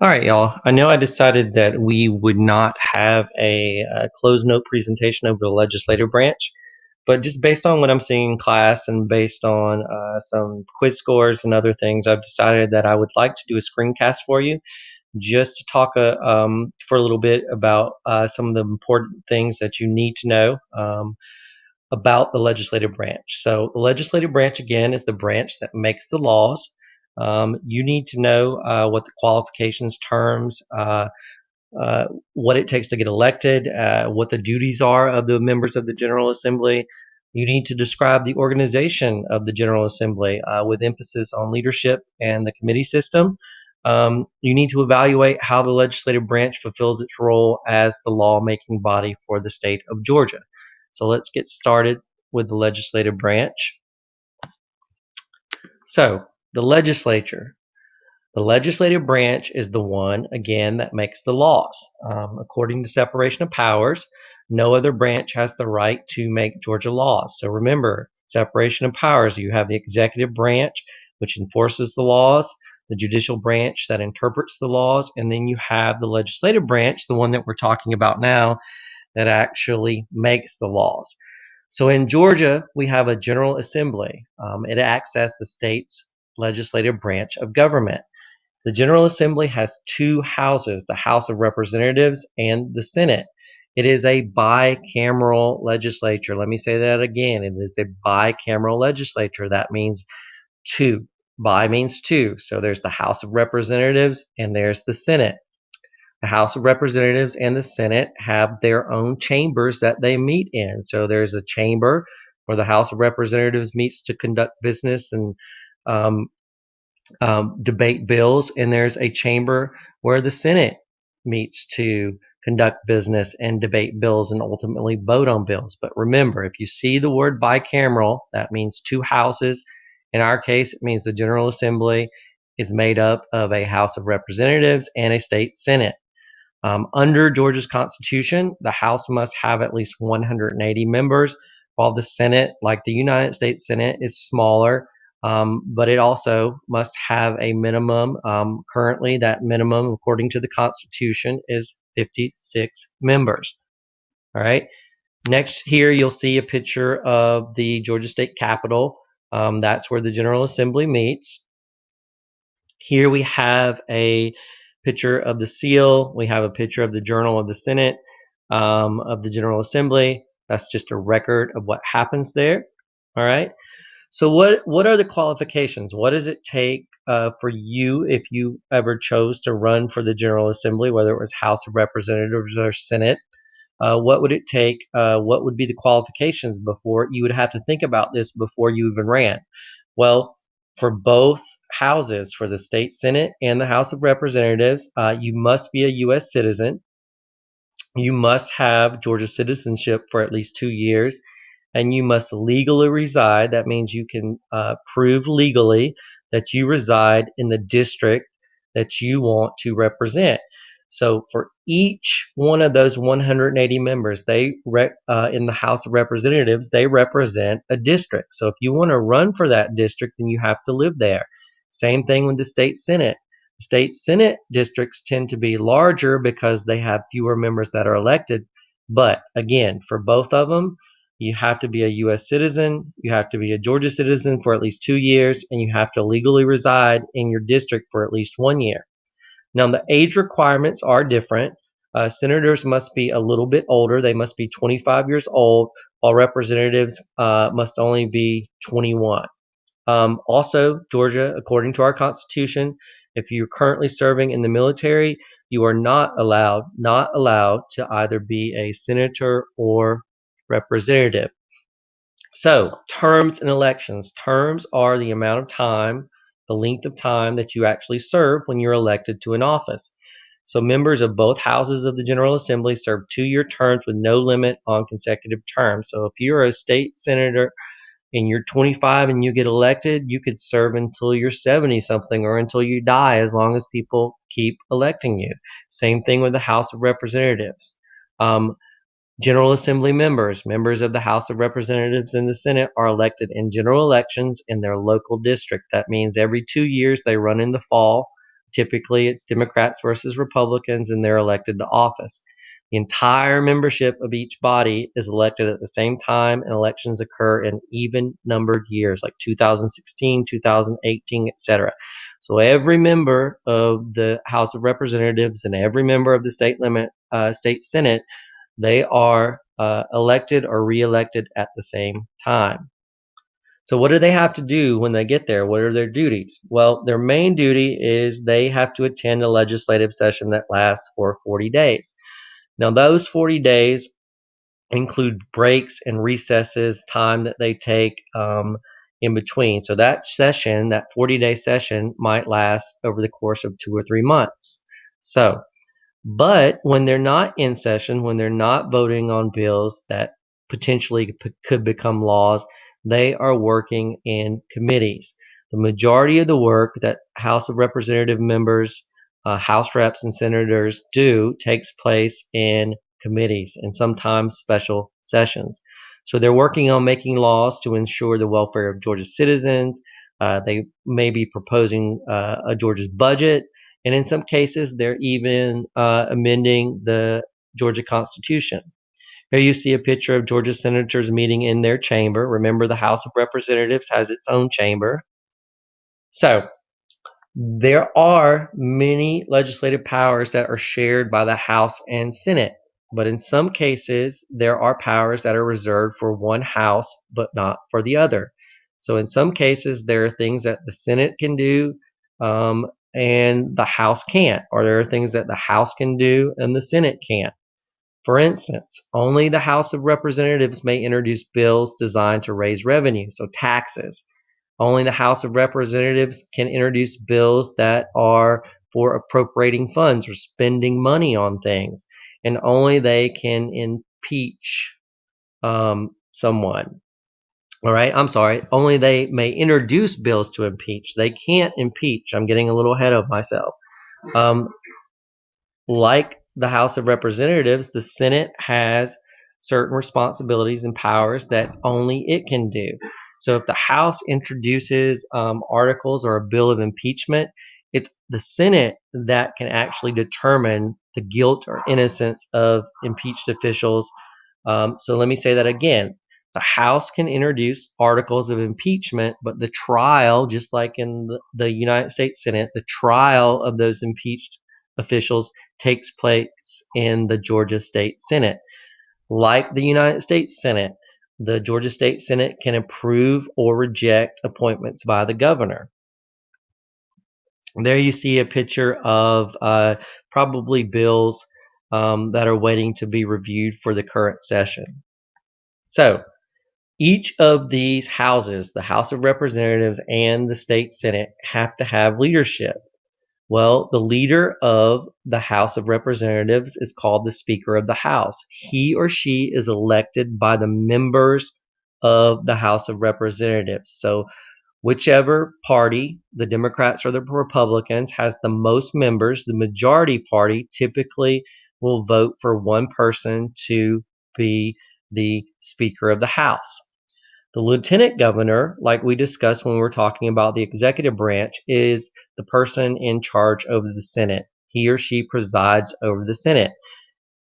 All right, y'all. I know I decided that we would not have a closed note presentation over the legislative branch, but just based on what I'm seeing in class and based on some quiz scores and other things, I've decided that I would like to do a screencast for you just to talk for a little bit about some of the important things that you need to know about the legislative branch. So, the legislative branch, again, is the branch that makes the laws. You need to know what the qualifications, terms, what it takes to get elected, what the duties are of the members of the General Assembly. You need to describe the organization of the General Assembly with emphasis on leadership and the committee system. You need to evaluate how the legislative branch fulfills its role as the lawmaking body for the state of Georgia. So let's get started with the legislative branch. So, the legislature. The legislative branch is the one, again, that makes the laws. According to separation of powers, no other branch has the right to make Georgia laws. So remember, separation of powers, you have the executive branch, which enforces the laws, the judicial branch that interprets the laws, and then you have the legislative branch, the one that we're talking about now, that actually makes the laws. So in Georgia, we have a General Assembly. It acts as the state's legislative branch of government. The General Assembly has two houses, the House of Representatives and the Senate. It is a bicameral legislature. Let me say that again. It is a bicameral legislature. That means two. Bi means two. So there's the House of Representatives and there's the Senate. The House of Representatives and the Senate have their own chambers that they meet in. So there's a chamber where the House of Representatives meets to conduct business and um, debate bills, and there's a chamber where the Senate meets to conduct business and debate bills and ultimately vote on bills. But remember, if you see the word bicameral, that means two houses. In our case, it means the General Assembly is made up of a House of Representatives and a state Senate. Under Georgia's Constitution, the House must have at least 180 members, while the Senate, like the United States Senate, is smaller, but it also must have a minimum. Currently, that minimum, according to the Constitution, is 56 members. All right. Next, here you'll see a picture of the Georgia State Capitol. That's where the General Assembly meets. Here we have a picture of the seal. We have a picture of the Journal of the Senate, of the General Assembly. That's just a record of what happens there. All right. So what are the qualifications? What does it take for you if you ever chose to run for the General Assembly, whether it was House of Representatives or Senate? What would it take? What would be the qualifications before you would have to think about this before you even ran? Well, for both houses, for the state Senate and the House of Representatives, you must be a U.S. citizen. You must have Georgia citizenship for at least 2 years, and you must legally reside. That means you can prove legally that you reside in the district that you want to represent. So for each one of those 180 members, in the House of Representatives, they represent a district. So if you want to run for that district, then you have to live there. Same thing with the state Senate. State Senate districts tend to be larger because they have fewer members that are elected. But again, for both of them, you have to be a U.S. citizen, you have to be a Georgia citizen for at least 2 years, and you have to legally reside in your district for at least 1 year. Now, the age requirements are different. Senators must be a little bit older. They must be 25 years old, while representatives must only be 21. Also, Georgia, according to our Constitution, if you're currently serving in the military, you are not allowed to either be a senator or representative. So, terms and elections. Terms are the amount of time, the length of time that you actually serve when you're elected to an office. So, members of both houses of the General Assembly serve 2 year terms with no limit on consecutive terms. So, if you're a state senator and you're 25 and you get elected, you could serve until you're 70 something or until you die, as long as people keep electing you. Same thing with the House of Representatives. Um, General Assembly members of the House of Representatives and the Senate are elected in general elections in their local district. That means every 2 years they run in the fall Typically, it's Democrats versus Republicans, and they're elected to office. The entire membership of each body is elected at the same time, and elections occur in even numbered years, like 2016, 2018, etc. So every member of the House of Representatives and every member of the state Senate, they are elected or reelected at the same time. So what do they have to do when they get there? What are their duties? Well, their main duty is they have to attend a legislative session that lasts for 40 days. Now, those 40 days include breaks and recesses, time that they take in between. So that session, that 40-day session, might last over the course of 2 or 3 months. But when they're not in session, when they're not voting on bills that potentially could become laws, they are working in committees. The majority of the work that House of Representative members, House reps, and senators do takes place in committees and sometimes special sessions. So they're working on making laws to ensure the welfare of Georgia's citizens. They may be proposing Georgia's budget. And in some cases, they're even amending the Georgia Constitution. Here you see a picture of Georgia senators meeting in their chamber. Remember, the House of Representatives has its own chamber. So there are many legislative powers that are shared by the House and Senate. But in some cases, there are powers that are reserved for one house, but not for the other. So in some cases, there are things that the Senate can do and the House can't, or there are things that the House can do and the Senate can't. For instance, only the House of Representatives may introduce bills designed to raise revenue, so taxes. Only the House of Representatives can introduce bills that are for appropriating funds or spending money on things. And only they can impeach someone. All right, I'm sorry. Only they may introduce bills to impeach. They can't impeach. I'm getting a little ahead of myself. Like the House of Representatives, the Senate has certain responsibilities and powers that only it can do. So if the House introduces articles or a bill of impeachment, it's the Senate that can actually determine the guilt or innocence of impeached officials. So let me say that again. The House can introduce articles of impeachment, but the trial, just like in the United States Senate, the trial of those impeached officials takes place in the Georgia State Senate. Like the United States Senate, the Georgia State Senate can approve or reject appointments by the governor. There you see a picture of probably bills that are waiting to be reviewed for the current session. So each of these houses, the House of Representatives and the State Senate, have to have leadership. Well, the leader of the House of Representatives is called the Speaker of the House. He or she is elected by the members of the House of Representatives. So whichever party, the Democrats or the Republicans, has the most members, the majority party typically will vote for one person to be the Speaker of the House. The lieutenant governor, like we discussed when we were talking about the executive branch, is the person in charge over the Senate. He or she presides over the Senate.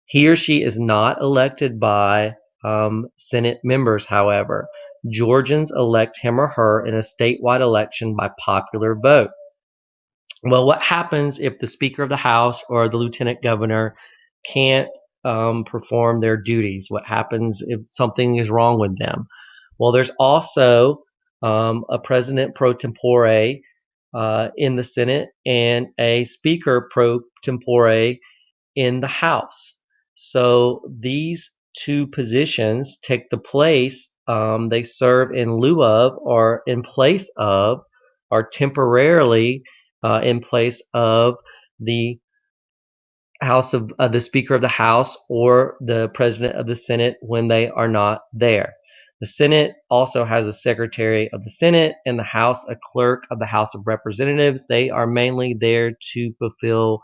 He or she is not elected by Senate members, however. Georgians elect him or her in a statewide election by popular vote. Well, what happens if the Speaker of the House or the lieutenant governor can't perform their duties? What happens if something is wrong with them? Well, there's also a president pro tempore in the Senate and a speaker pro tempore in the House. So these two positions take the place, they serve in lieu of or in place of or temporarily in place of the the Speaker of the House or the President of the Senate when they are not there. The Senate also has a Secretary of the Senate, and the House a Clerk of the House of Representatives. They are mainly there to fulfill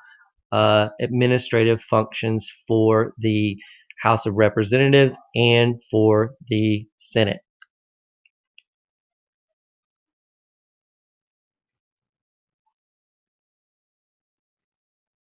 administrative functions for the House of Representatives and for the Senate.